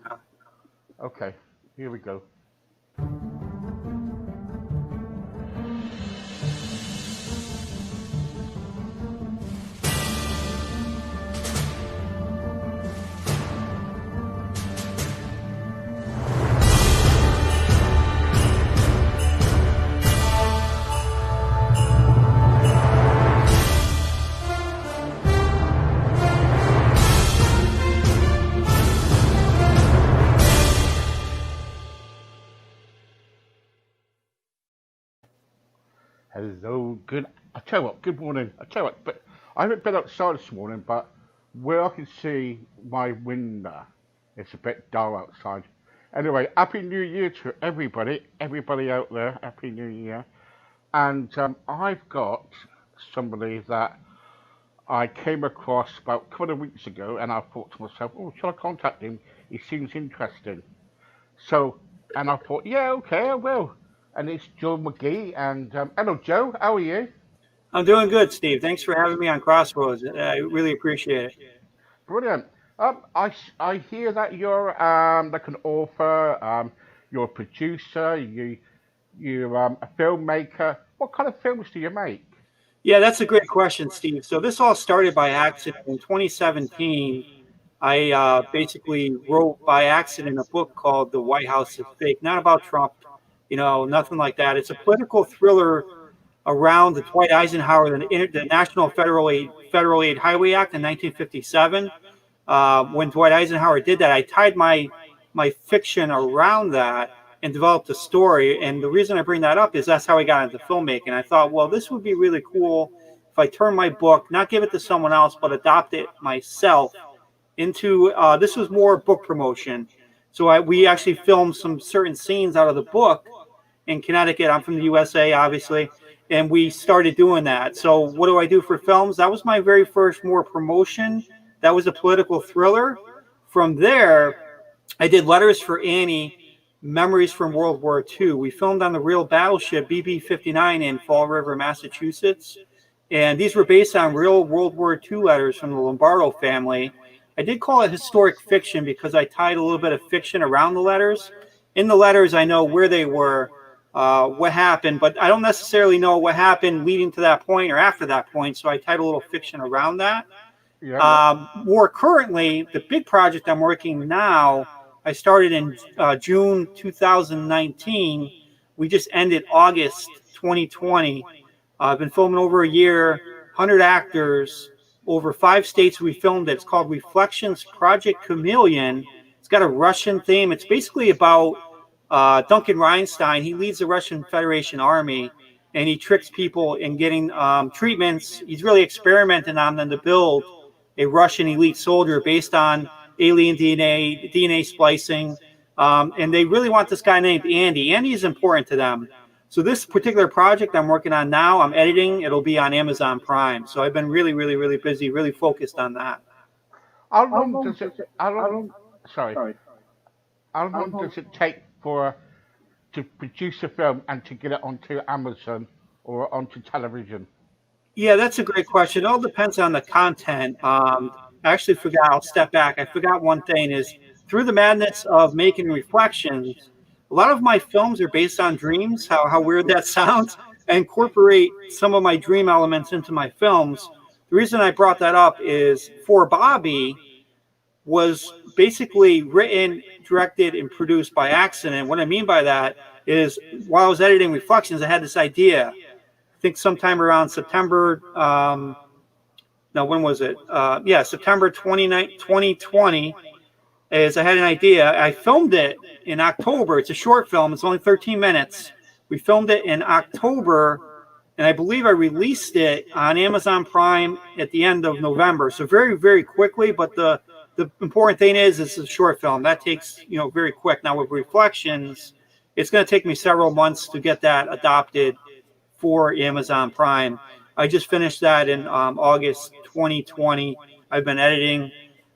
now. Okay, here we go. Hello, I tell you what, good morning. I tell you what, but I haven't been outside this morning, but where I can see my window, it's a bit dull outside. Anyway, Happy New Year to everybody out there, Happy New Year. And I've got somebody that I came across about a couple of weeks ago, and I thought to myself, oh, shall I contact him? He seems interesting. So, and I thought, yeah, okay, I will. And it's Joe McGee. And hello, Joe. How are you? I'm doing good, Steve. Thanks for having me on Crossroads. I really appreciate it. Brilliant. I hear that you're like an author. You're a producer. You're a filmmaker. What kind of films do you make? Yeah, that's a great question, Steve. So this all started by accident in 2017. I basically wrote by accident a book called The White House is Fake, not about Trump, nothing like that. It's a political thriller around the Dwight Eisenhower, the National Federal Aid Highway Act in 1957. When Dwight Eisenhower did that, I tied my fiction around that and developed a story. And the reason I bring that up is that's how I got into filmmaking. I thought, well, this would be really cool if I turn my book, not give it to someone else, but adopt it myself into this was more book promotion. So we actually filmed some certain scenes out of the book in Connecticut. I'm from the USA, obviously. And we started doing that. So what do I do for films? That was my very first more promotion. That was a political thriller. From there, I did Letters for Annie, Memories from World War II. We filmed on the real battleship BB-59 in Fall River, Massachusetts. And these were based on real World War II letters from the Lombardo family. I did call it historic fiction because I tied a little bit of fiction around the letters. In the letters, I know where they were, what happened, but I don't necessarily know what happened leading to that point or after that point. So I tied a little fiction around that. Yeah. More currently, the big project I'm working now, I started in June 2019. We just ended August 2020. I've been filming over a year, 100 actors, over 5 states we filmed it. It's called Reflections Project Chameleon. It's got a Russian theme. It's basically about Duncan Reinstein. He leads the Russian Federation Army, and he tricks people in getting treatments. He's really experimenting on them to build a Russian elite soldier based on alien DNA splicing. And they really want this guy named Andy. Andy is important to them. So this particular project I'm working on now, I'm editing. It'll be on Amazon Prime. So I've been really, really, really busy, really focused on that. How long does it? How long? Sorry. How long does it take to produce a film and to get it onto Amazon or onto television? Yeah, that's a great question. It all depends on the content. I actually forgot. I'll step back. I forgot one thing is through the madness of making reflections, a lot of my films are based on dreams, how weird that sounds. I incorporate some of my dream elements into my films. The reason I brought that up is For Bobby was basically written, directed, and produced by accident. What I mean by that is while I was editing Reflections, I had this idea. I think sometime around September, when was it? September 2020, is I had an idea. I filmed it in October. It's a short film. It's only 13 minutes. We filmed it in October, and I believe I released it on Amazon Prime at the end of November. So very, very quickly, but the important thing is it's a short film. That takes, very quick. Now with Reflections, it's going to take me several months to get that adopted for Amazon Prime. I just finished that in August 2020. I've been editing.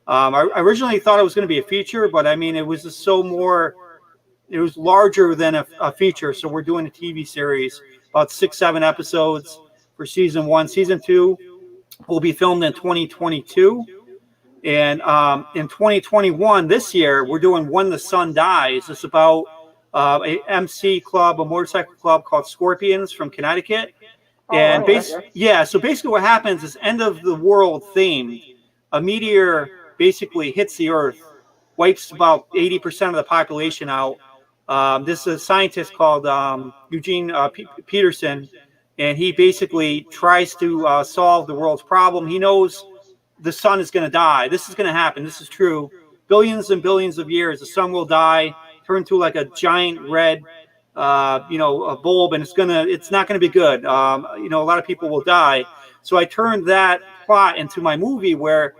I originally thought it was going to be a feature, but I mean, it was just it was larger than a feature. So we're doing a TV series, about 6-7 episodes for season 1. Season 2 will be filmed in 2022. And in 2021, this year, we're doing When the Sun Dies. It's about a MC club, a motorcycle club called Scorpions from Connecticut. And so basically what happens is end of the world themed. A meteor basically hits the Earth, wipes about 80% of the population out. This is a scientist called Eugene Peterson, and he basically tries to solve the world's problem. He knows the sun is going to die. This is going to happen. This is true. Billions and billions of years, the sun will die, turn to like a giant red, a bulb, and it's not going to be good. A lot of people will die. So I turned that plot into my movie where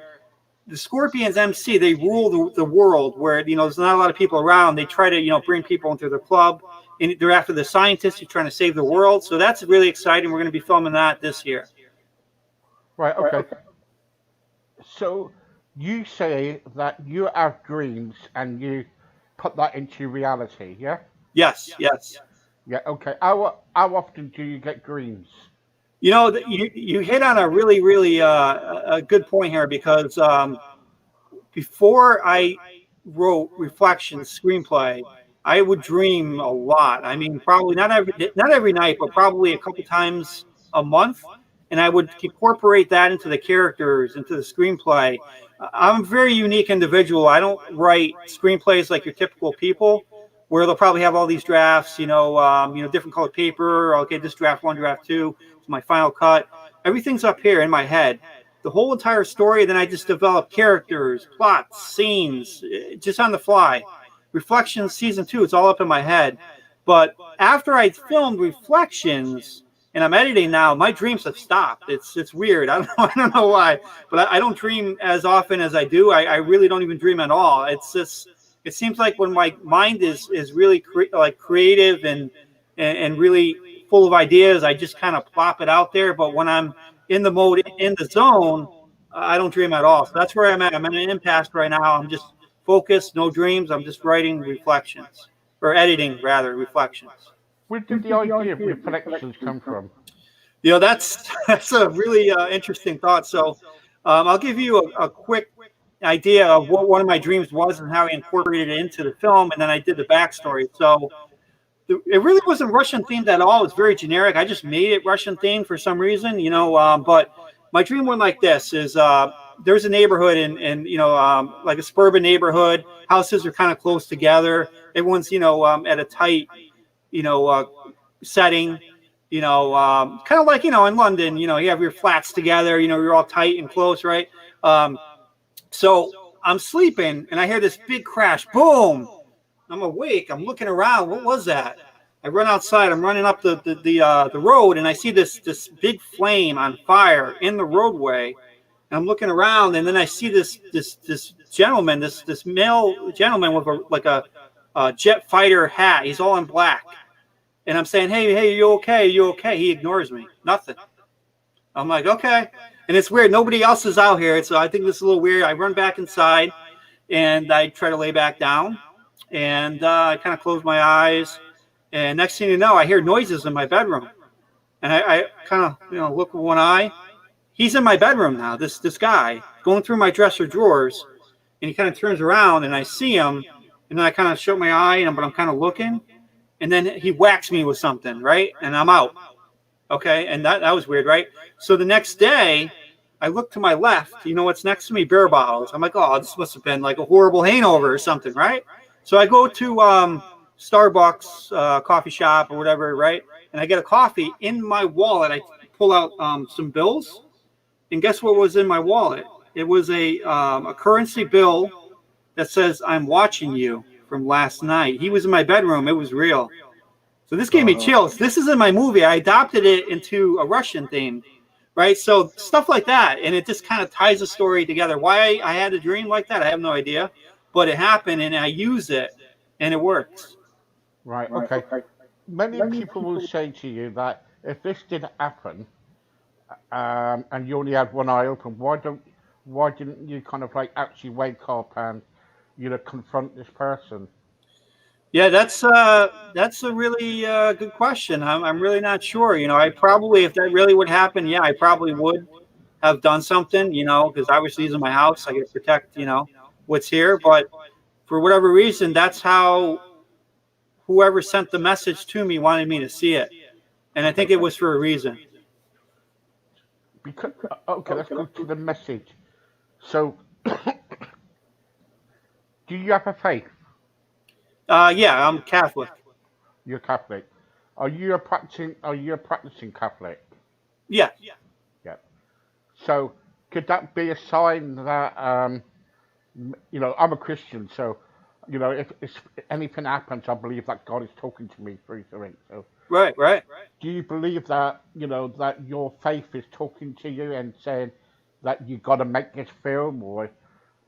the Scorpions MC, they rule the world where, there's not a lot of people around. They try to, bring people into their club, and they're after the scientists who are trying to save the world. So that's really exciting. We're going to be filming that this year. Right, okay. So you say that you have dreams and you put that into reality, yeah? Yes. Yeah, okay. How often do you get dreams? You hit on a really, really a good point here, because before I wrote Reflections screenplay, I would dream a lot. I mean, probably not every night, but probably a couple times a month. And I would incorporate that into the characters, into the screenplay. I'm a very unique individual. I don't write screenplays like your typical people, where they'll probably have all these drafts, different colored paper. Okay, this draft 1, draft 2, it's my final cut. Everything's up here in my head. The whole entire story, then I just develop characters, plots, scenes, just on the fly. Reflections season 2, it's all up in my head. But after I filmed Reflections, and I'm editing now, my dreams have stopped. It's weird. I don't know why, but I don't dream as often as I do. I really don't even dream at all. It's just, it seems like when my mind is really creative and really full of ideas, I just kind of plop it out there. But when I'm in the mode, in the zone, I don't dream at all. So that's where I'm at. I'm in an impasse right now. I'm just focused, no dreams. I'm just writing Reflections, or editing rather, Reflections. Where did the idea of Reflections come from? That's a really interesting thought. So I'll give you a quick idea of what one of my dreams was and how I incorporated it into the film, and then I did the backstory. So it really wasn't Russian themed at all. It's very generic. I just made it Russian themed for some reason, but my dream went like this: is there's a neighborhood in like a suburban neighborhood. Houses are kind of close together. Everyone's at a tight setting, kind of like, in London, you have your flats together, you're all tight and close, right? So I'm sleeping and I hear this big crash, boom. I'm awake. I'm looking around. What was that? I run outside. I'm running up the road, and I see this big flame on fire in the roadway. And I'm looking around, and then I see this gentleman, this male gentleman with a jet fighter hat. He's all in black. And I'm saying, hey, you okay? You okay? He ignores me. Nothing. I'm like, okay. And it's weird. Nobody else is out here. So I think this is a little weird. I run back inside, and I try to lay back down. And I kind of close my eyes. And next thing you know, I hear noises in my bedroom. And I kind of, look with one eye. He's in my bedroom now, this guy, going through my dresser drawers. And he kind of turns around, and I see him. And then I kind of shut my eye, but I'm kind of looking. And then he whacks me with something, right? And I'm out. Okay, and that was weird, right? So the next day, I look to my left. You know what's next to me? Beer bottles. I'm like, oh, this must have been like a horrible hangover or something, right? So I go to Starbucks coffee shop or whatever, right? And I get a coffee. In my wallet, I pull out some bills. And guess what was in my wallet? It was a currency bill that says, "I'm watching you," from last night. He was in my bedroom. It was real. So this gave me chills. This is in my movie. I adopted it into a Russian theme, right? So stuff like that. And it just kind of ties the story together. Why I had a dream like that, I have no idea. But it happened, and I use it, and it works. Right, okay. Many people will say to you that if this did happen, and you only had one eye open, why didn't you kind of like actually wake up and confront this person? Yeah, that's a really good question. I'm really not sure. I probably, if that really would happen, yeah, I probably would have done something, because obviously these are my house. I got to protect, what's here. But for whatever reason, that's how whoever sent the message to me wanted me to see it. And I think Okay. it was for a reason. Because okay, let's go to the message. So, do you have a faith? Yeah, I'm Catholic. You're Catholic. Are you a practicing Catholic? Yeah. Yeah. So, could that be a sign that I'm a Christian, so if anything happens, I believe that God is talking to me through something. So, Right, right. do you believe that that your faith is talking to you and saying that you got to make this film, or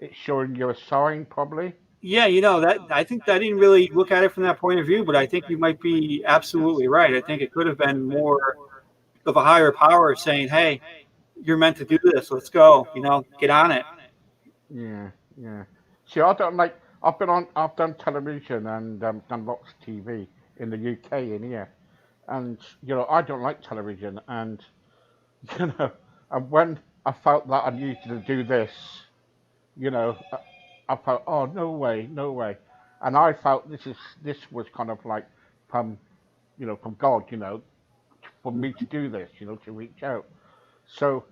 it's showing you a sign, probably? Yeah, that I think I didn't really look at it from that point of view, but I think you might be absolutely right. I think it could have been more of a higher power saying, "Hey, you're meant to do this. Let's go. Get on it." Yeah, yeah. See, I don't like. I've done television and done lots of TV in the UK and here, and I don't like television, and you know, and when I felt that I needed to do this, I felt, oh, no way, no way, and I felt this was kind of like from from God, for me to do this, to reach out. So,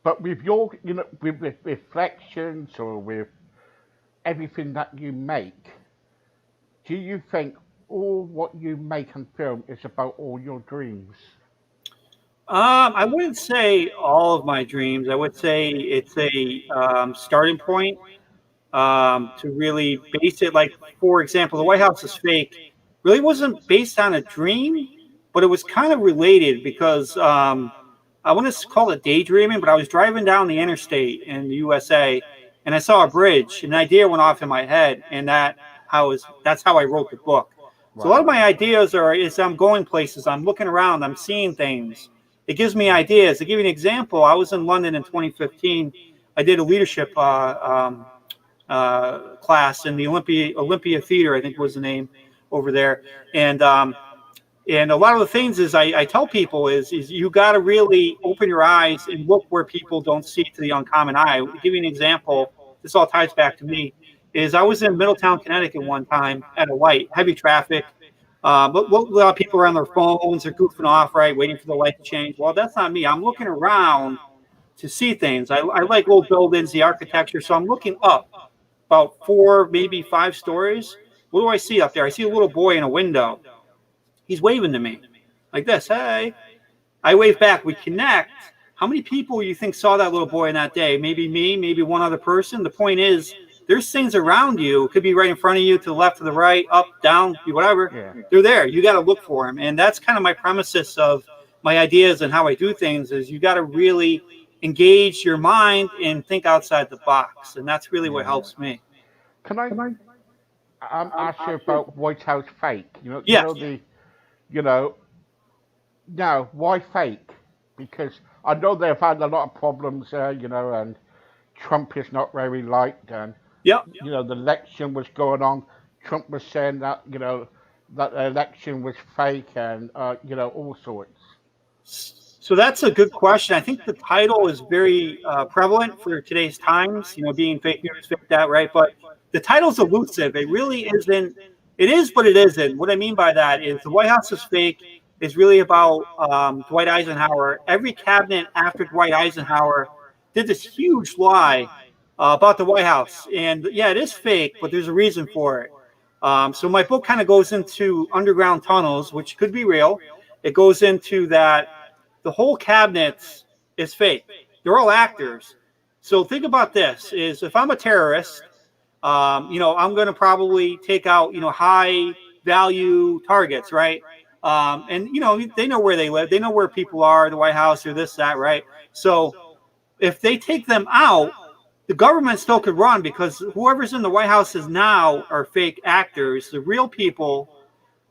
but with your, with reflections or with everything that you make, do you think all what you make and film is about all your dreams? I wouldn't say all of my dreams. I would say it's a starting point to really base it. Like, for example, the White House is fake really wasn't based on a dream, but it was kind of related because I want to call it daydreaming, but I was driving down the interstate in the USA and I saw a bridge. And an idea went off in my head, and that's how I wrote the book. So a lot Right. of my ideas is I'm going places, I'm looking around, I'm seeing things. It gives me ideas. To give you an example, I was in London in 2015. I did a leadership class in the Olympia Theater, I think was the name over there, and a lot of the things is I tell people is you got to really open your eyes and look where people don't see to the uncommon eye. To give you an example, this all ties back to me. Is I was in Middletown, Connecticut one time at a light, heavy traffic. But a lot of people are on their phones, they're goofing off, right, waiting for the light to change. Well, that's not me. I'm looking around to see things. I like old buildings, the architecture, so I'm looking up about 4, maybe 5 stories. What do I see up there? I see a little boy in a window. He's waving to me like this. Hey, I wave back. We connect. How many people you think saw that little boy in that day? Maybe me, maybe one other person. The point is, there's things around you. It could be right in front of you, to the left, to the right, up, down, whatever. Yeah. They're there. You got to look for them. And that's kind of my premises of my ideas and how I do things is you got to really engage your mind and think outside the box. And that's really what Yeah. helps me. Can I ask you about White House fake? Yeah. You know, now why fake? Because I know they've had a lot of problems there, and Trump is not very liked, and Yep. the election was going on. Trump was saying that that the election was fake, and all sorts. So that's a good question. I think the title is very prevalent for today's times, being fake news, fake that, right? But the title's elusive. It really isn't. It is, but it isn't. What I mean by that is the White House is fake is really about Dwight Eisenhower. Every cabinet after Dwight Eisenhower did this huge lie about the White House. And yeah, it is fake, but there's a reason for it. So my book kind of goes into underground tunnels, which could be real. It goes into that the whole cabinet is fake. They're all actors. So think about this: is if I'm a terrorist, I'm going to probably take out high value targets, right? And they know where they live, they know where people are, the White House or this that, right? So if they take them out, the government still could run because whoever's in the White House is now are fake actors. The real people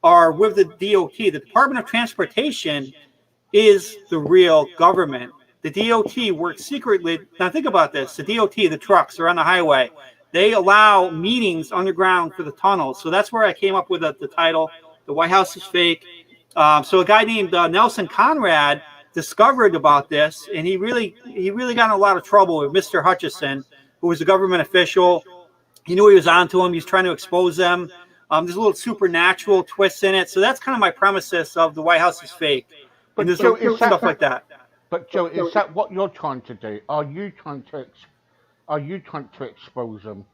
are with the DOT, the Department of Transportation is the real government. The DOT works secretly. Now think about this. The DOT, the trucks are on the highway. They allow meetings underground for the tunnels. So that's where I came up with the title, The White House is Fake. So a guy named Nelson Conrad discovered about this, and he really got in a lot of trouble with Mr. Hutchison, who was a government official. He knew he was onto him. He's trying to expose them. There's a little supernatural twist in it. So that's kind of my premises of the White House is fake. And But there's Joe, is stuff that like that. but Joe, is that what you're trying to do? Are you trying to expose them?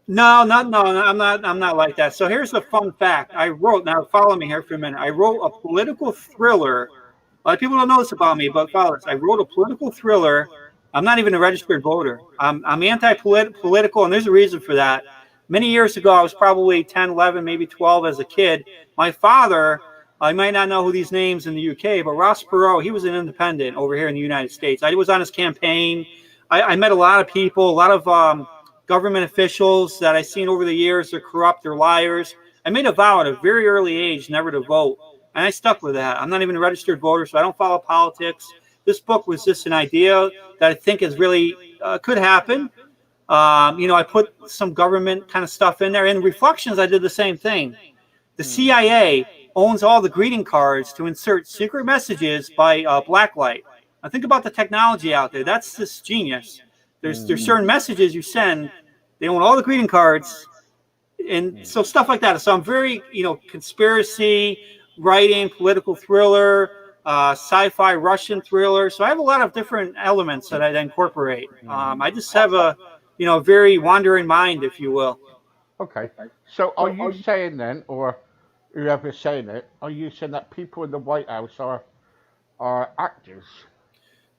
No, I'm not like that. So here's the fun fact. I wrote, now follow me here for a minute. I wrote a political thriller. A lot of people don't know this about me, but follow this. I wrote a political thriller. I'm not even a registered voter. I'm anti-political, and there's a reason for that. Many years ago, I was probably 10, 11, maybe 12 as a kid. My father, I might not know who these names in the UK, but Ross Perot, he was an independent over here in the United States. I was on his campaign. I met a lot of people, a lot of government officials that I've seen over the years. They're corrupt, they're liars. I made a vow at a very early age never to vote, and I stuck with that. I'm not even a registered voter, so I don't follow politics. This book was just an idea that I think is really could happen. I put some government kind of stuff in there. In Reflections, I did the same thing. The CIA owns all the greeting cards to insert secret messages by blacklight. Now think about the technology out there. That's just genius. There's certain messages you send. They own all the greeting cards, and so stuff like that. So I'm very, conspiracy writing, political thriller, sci-fi Russian thriller. So I have a lot of different elements that I incorporate. I just have a, very wandering mind, if you will. Okay. So are you saying then, or whoever's saying it, are you saying that people in the White House are actors?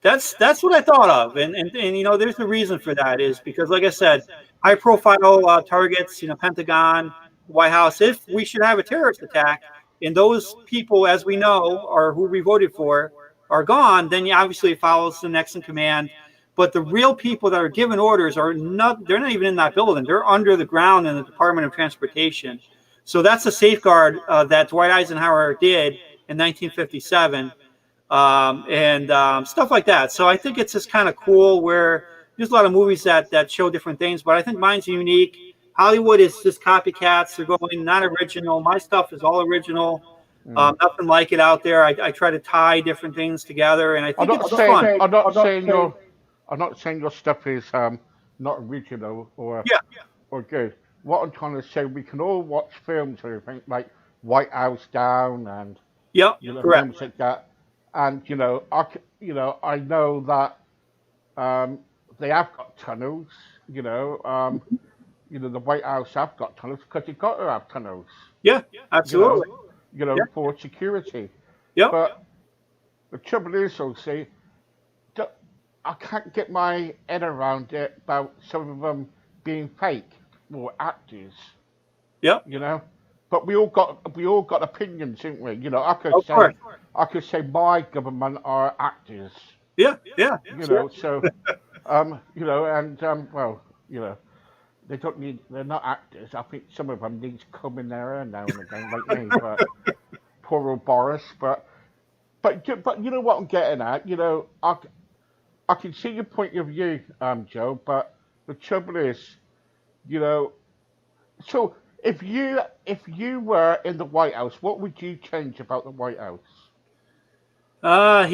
That's what I thought of, and there's a reason for that, is because, like I said, high profile targets, Pentagon, White House. If we should have a terrorist attack, and those people, as we know, are who we voted for, are gone, then obviously it follows the next in command. But the real people that are giving orders are not, they're not even in that building. They're under the ground in the Department of Transportation. So that's a safeguard that Dwight Eisenhower did in 1957, and stuff like that. So I think it's just kind of cool, where there's a lot of movies that show different things, but I think mine's unique. Hollywood is just copycats. They're going not original. My stuff is all original. Nothing like it out there. I try to tie different things together, and I think it's fun. I'm not saying your stuff is not original or Yeah, good. What I'm trying to say, we can all watch films or everything like White House Down and yep, correct. films like that, and I know that they have got tunnels. The White House have got tunnels because you've got to have tunnels. Yeah, absolutely. Yeah. For security. Yep. But the trouble is, see, I can't get my head around it about some of them being fake or actors. Yep. But we all got opinions, didn't we? I could say my government are actors. Yeah. So they don't need. They're not actors. I think some of them need to come in there now and again, like me. But poor old Boris. But you know what I'm getting at. I can see your point of view, Joe. But the trouble is, So if you were in the White House, what would you change about the White House? I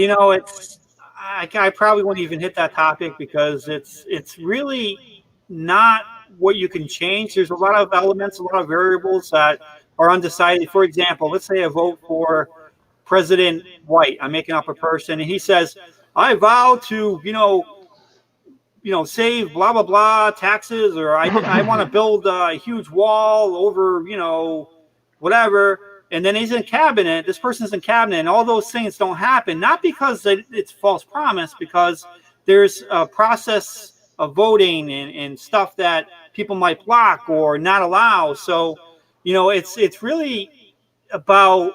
probably wouldn't even hit that topic, because it's really not what you can change. There's a lot of elements, a lot of variables that are undecided. For example, let's say I vote for President White. I'm making up a person, and he says, "I vow to, save blah blah blah taxes," or I want to build a huge wall over, whatever. And then he's in cabinet. This person's in cabinet, and all those things don't happen. Not because it's false promise, because there's a process of voting and stuff that people might block or not allow. So, it's really about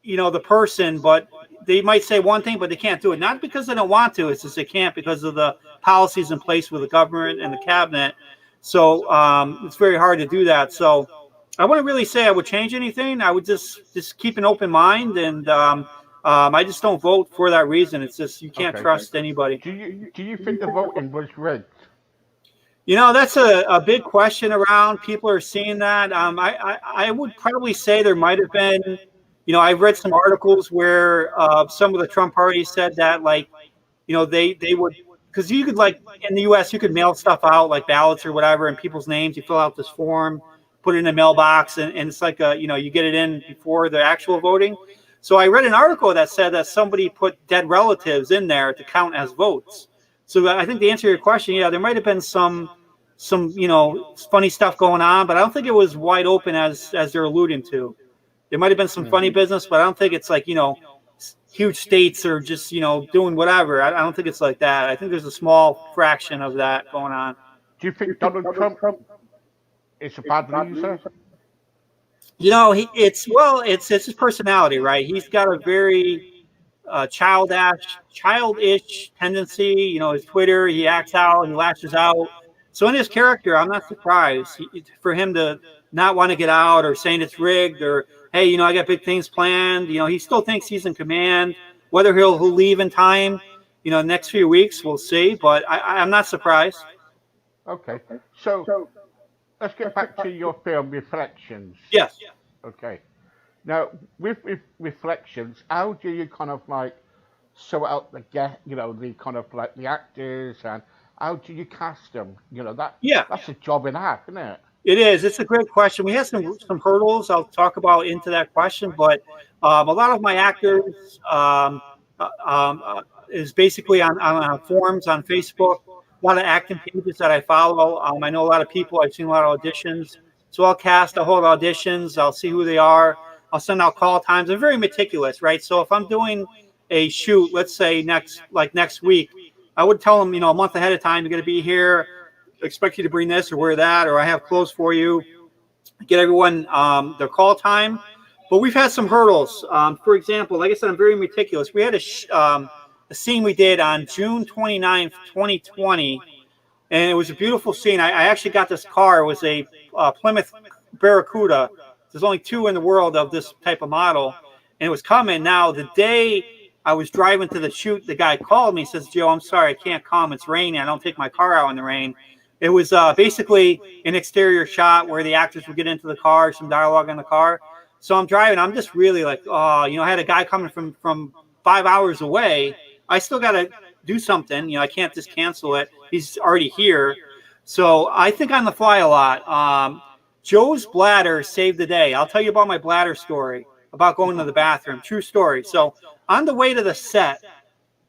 the person, but they might say one thing, but they can't do it. Not because they don't want to. It's just they can't because of the policies in place with the government and the cabinet. So it's very hard to do that. So I wouldn't really say I would change anything. I would just keep an open mind, and I just don't vote for that reason. It's just you can't trust anybody. Do you think the voting was rigged? That's a big question around. People are seeing that. I would probably say there might have been I've read some articles where some of the Trump party said that, like, they would, because you could, like, in the U.S., you could mail stuff out, like ballots or whatever, and people's names. You fill out this form, put it in a mailbox, and it's like you get it in before the actual voting. So I read an article that said that somebody put dead relatives in there to count as votes. So I think to answer your question, yeah, there might have been some funny stuff going on, but I don't think it was wide open as they're alluding to. There might have been some funny business, but I don't think it's like, huge states are just, doing whatever. I don't think it's like that. I think there's a small fraction of that going on. Do you think Donald Trump is a bad loser? It's his personality, right? He's got a very childish tendency. His Twitter, he acts out, he lashes out. So in his character, I'm not surprised for him to not want to get out or saying it's rigged or, hey, I got big things planned. He still thinks he's in command. Whether he'll leave in time, the next few weeks, we'll see. But I'm not surprised. Okay, so let's get back to your film Reflections. Yes. Okay. Now, with Reflections, how do you kind of like sort out the the kind of like the actors, and how do you cast them? That's a job in half, isn't it? It is. It's a great question. We have some hurdles I'll talk about into that question, but a lot of my actors is basically on forums on Facebook. A lot of acting pages that I follow. I know a lot of people. I've seen a lot of auditions. So I'll hold auditions. I'll see who they are. I'll send out call times. I'm very meticulous, right? So if I'm doing a shoot, let's say next week, I would tell them, a month ahead of time, you're going to be here. Expect you to bring this or wear that, or I have clothes for you. Get everyone their call time. But we've had some hurdles. For example, like I said, I'm very meticulous. We had a scene we did on June 29th, 2020, and it was a beautiful scene. I actually got this car. It was a Plymouth Barracuda. There's only two in the world of this type of model, and it was coming. Now, the day I was driving to the shoot, the guy called me, says, Joe, I'm sorry, I can't come. It's raining. I don't take my car out in the rain. It was basically an exterior shot where the actors would get into the car, some dialogue in the car. So I'm driving. I'm just really like, I had a guy coming from 5 hours away. I still got to do something. I can't just cancel it. He's already here. So I think on the fly a lot. Joe's bladder saved the day. I'll tell you about my bladder story, about going to the bathroom. True story. So on the way to the set,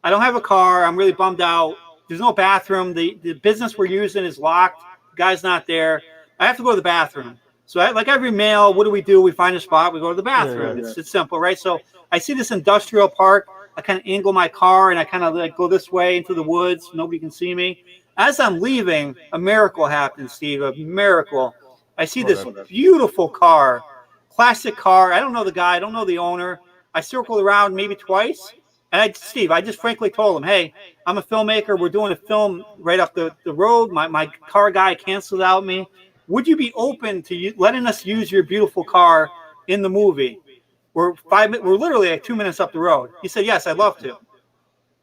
I don't have a car. I'm really bummed out. There's no bathroom. The business we're using is locked. The guy's not there. I have to go to the bathroom. So like every male, what do? We find a spot. We go to the bathroom. Yeah. It's simple, right? So I see this industrial park. I kind of angle my car, and I kind of like go this way into the woods. Nobody can see me. As I'm leaving, a miracle happens, Steve. A miracle. I see this beautiful car, classic car. I don't know the guy. I don't know the owner. I circled around maybe twice. And I just frankly told him, hey, I'm a filmmaker. We're doing a film right up the road. My car guy canceled out me. Would you be open to letting us use your beautiful car in the movie? We're literally like 2 minutes up the road. He said, yes, I'd love to.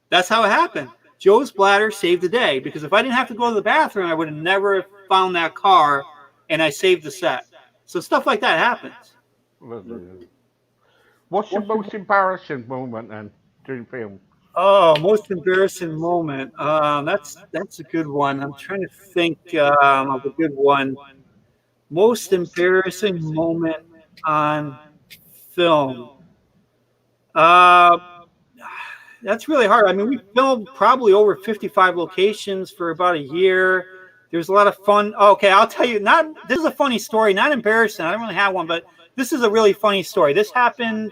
That's how it happened. Joe's bladder saved the day, because if I didn't have to go to the bathroom, I would have never found that car, and I saved the set. So stuff like that happens. What's your most embarrassing moment then during film? Oh, most embarrassing moment. That's a good one. I'm trying to think of a good one. Most embarrassing moment on film. That's really hard. I mean, we filmed probably over 55 locations for about a year. There's a lot of fun. Okay, I'll tell you. This is a funny story, not embarrassing. I don't really have one, but this is a really funny story. This happened,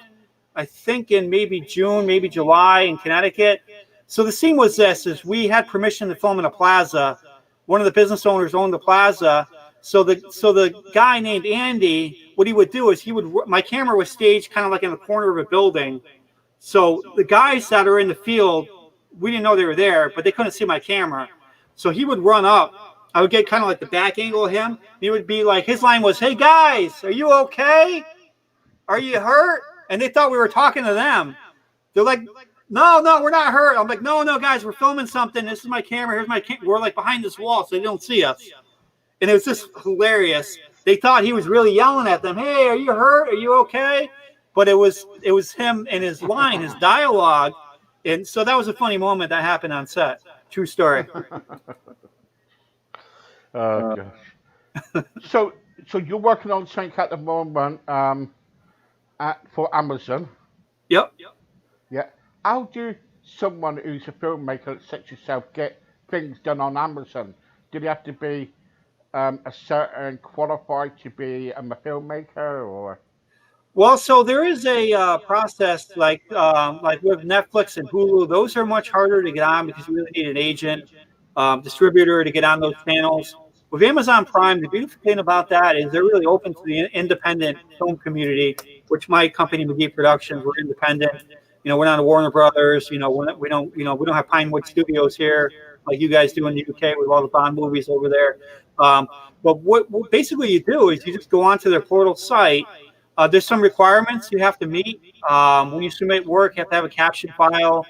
I think, in maybe June, maybe July in Connecticut. So the scene was this: is we had permission to film in a plaza. One of the business owners owned the plaza. So the guy named Andy, what he would do is my camera was staged kind of like in the corner of a building. So the guys that are in the field, we didn't know they were there, but they couldn't see my camera. So he would run up. I would get kind of like the back angle of him. He would be like, his line was, hey guys, are you okay? Are you hurt? And they thought we were talking to them. They're like, no, we're not hurt. I'm like, no, guys, we're filming something. This is my camera. Here's my camera. We're like behind this wall, so they don't see us. And it was just hilarious. They thought he was really yelling at them. Hey, are you hurt? Are you okay? but it was him and his line, his dialogue, and so that was a funny moment that happened on set. True story. Oh gosh. So so you're working on something at the moment for Amazon. Yep. Yeah. How do someone who's a filmmaker such as yourself get things done on Amazon? Do they have to be a certain qualified to be a filmmaker or? Well, so there is a process like with Netflix and Hulu. Those are much harder to get on because you really need an agent, distributor to get on those channels. With Amazon Prime, the beautiful thing about that is they're really open to the independent film community, which my company, mcgee Productions, we're independent. We're not a Warner Brothers. We don't have Pinewood Studios here like you guys do in the UK with all the Bond movies over there. Um, but what basically you do is you just go onto their portal site. There's some requirements you have to meet. When you submit work, you have to have a caption file.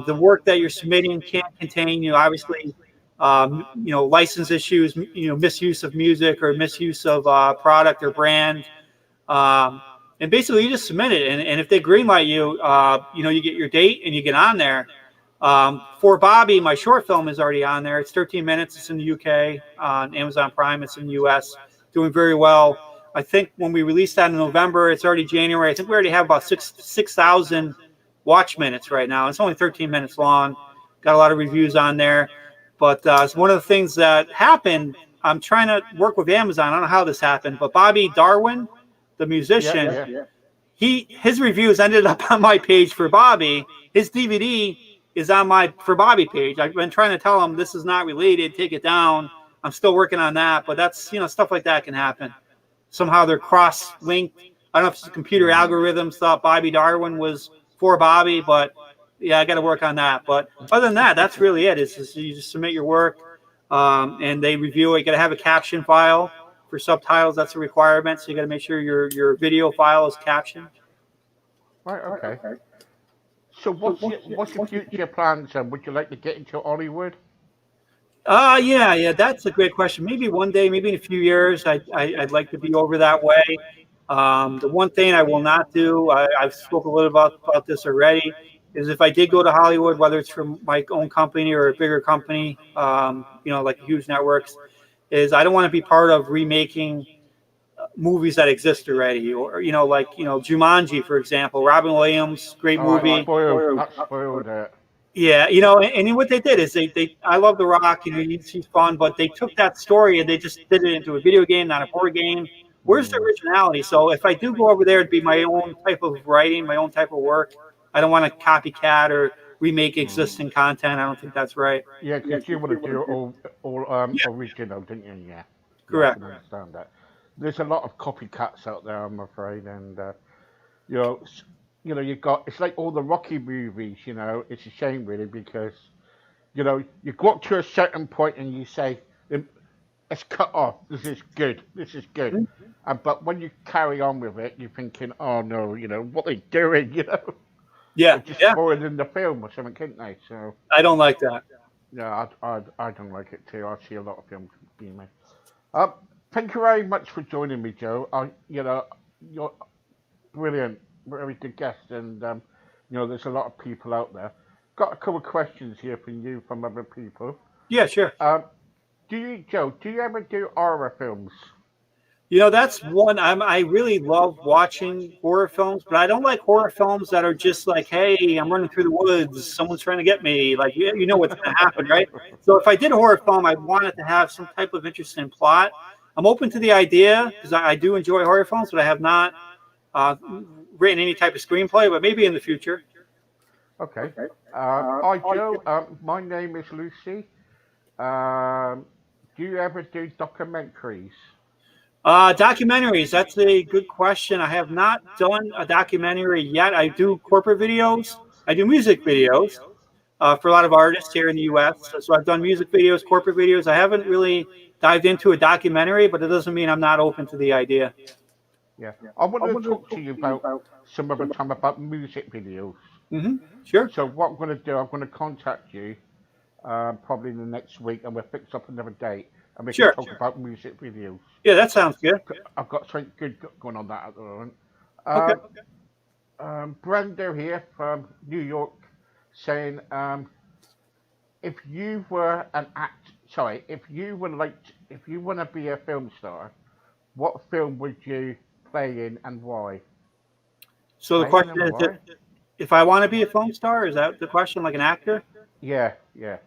The work that you're submitting can't contain, obviously, license issues, misuse of music or misuse of product or brand. And basically, you just submit it, and if they greenlight you, you get your date and you get on there. For Bobby, my short film is already on there. It's 13 minutes. It's in the UK on Amazon Prime. It's in the US, doing very well. I think when we released that in November, it's already January. I think we already have about 6,000 watch minutes right now. It's only 13 minutes long. Got a lot of reviews on there. But it's one of the things that happened. I'm trying to work with Amazon. I don't know how this happened, but Bobby Darwin, the Yeah, musician, yeah. his reviews ended up on my page for Bobby. His DVD is on my for Bobby page. I've been trying to tell him this is not related. Take it down. I'm still working on that, but that's stuff like that can happen. Somehow they're cross-linked. I don't know if it's the computer algorithms thought Bobby Darwin was for Bobby, but yeah, I got to work on that. But other than that, that's really it. Is you just submit your work, and they review it. You got to have a caption file for subtitles. That's a requirement. So you got to make sure your video file is captioned. Right. Okay. So what's your future plans? Would you like to get into Hollywood? Yeah, that's a great question. Maybe one day, maybe in a few years, I'd like to be over that way. The one thing I will not do, I've spoken a little about this already, is if I did go to Hollywood, whether it's from my own company or a bigger company, like huge networks, is I don't want to be part of remaking movies that exist already, or Jumanji, for example. Robin Williams, great Oh, movie. that spoiled it. Yeah, and what they did is they I love The Rock, he's fun, but they took that story and they just did it into a video game, not a board game. Where's the Mm. originality? So if I do go over there, it'd be my own type of writing, my own type of work. I don't want to copycat or remake Mm. existing content. I don't think that's right. Yeah, because you want to do it all Yeah, original, didn't you? Yeah. Yeah, I correct. can understand that. There's a lot of copycats out there, I'm afraid, and you know, you got it's like all the Rocky movies. It's a shame really because you go up to a certain point and you say, "It's cut off. This is good. This is good." Mhm. But when you carry on with it, you're thinking, "Oh no, what they doing?" They're Yeah, just yeah. spoiling the film or something, can't they? So I don't like that. yeah, I don't like it too. I see a lot of films being made. Um, Thank you very much for joining me, Joe. You're brilliant, very good guest, and there's a lot of people out there. Got a couple of questions here from you from other people. Yeah, sure. Um, Joe? Do you ever do horror films? That's one I really love watching horror films, but I don't like horror films that are just like, hey, I'm running through the woods, someone's trying to get me. Like, you know what's going to happen, right? So if I did a horror film, I want it to have some type of interesting plot. I'm open to the idea because I do enjoy horror films, but I have not uh, written any type of screenplay, but maybe in the future. Okay. Hi, Joe. My name is Lucy. Um, do you ever do documentaries? Documentaries, that's a good question. I have not done a documentary yet. I do corporate videos, I do music videos for a lot of artists here in the US. So I've done music videos, corporate videos. I haven't really dived into a documentary, but it doesn't mean I'm not open to the idea. Yeah. I wanted to talk to you about some other time about music videos. Hmm. Sure. So what I'm going to do, I'm going to contact you probably in the next week, and we'll fix up another date, and we can Sure. talk about music videos. Yeah, that sounds good. I've got something good going on that at the moment. Okay. Um, Brando here from New York saying, if you were an act, sorry, if you want to be a film star, what film would you play in and why? So the Play in question and is, why? if I want to be a film star, is that the question, like an actor? Yeah, yeah.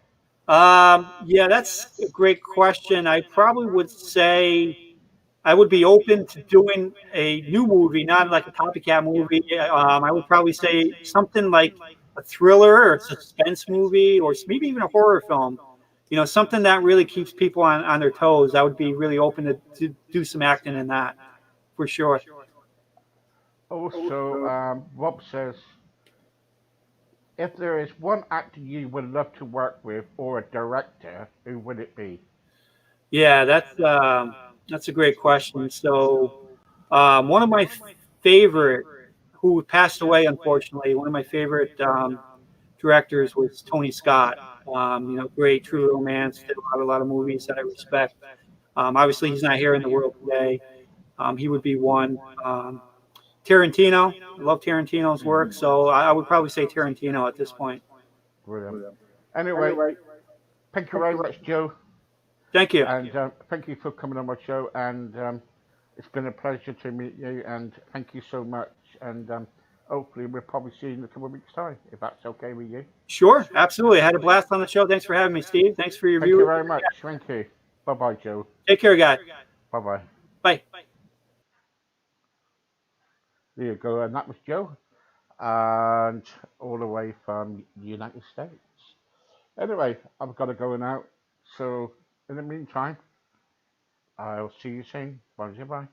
Yeah, that's a great question. I probably would say I would be open to doing a new movie, not like a copycat movie. I would probably say something like a thriller or a suspense movie, or maybe even a horror film. Something that really keeps people on their toes. I would be really open to do some acting in that for sure. Also, Rob says, if there is one actor you would love to work with or a director, who would it be? Yeah, that's a great question. So, one of my favorite, who passed away unfortunately, one of my favorite directors was Tony Scott. Great True Romance, did a lot of movies that I respect. Obviously, he's not here in the world today. He would be one. Tarantino, I love Tarantino's work, so I would probably say Tarantino at this point. Brilliant. Anyway, thank you very much, Joe, Thank you. and thank you for coming on my show. And it's been a pleasure to meet you, and thank you so much. And hopefully, we'll probably see you in a couple of weeks' time, if that's okay with you. Sure, absolutely. I had a blast on the show. Thanks for having me, Steve. Thanks for your Thank you viewers. very much. Thank you. Bye bye, Joe. Take care, guys. Bye bye. Bye. There you go. And that was Joe, and all the way from the United States. Anyway, I've got to go now. So, in the meantime, I'll see you soon. Bye bye.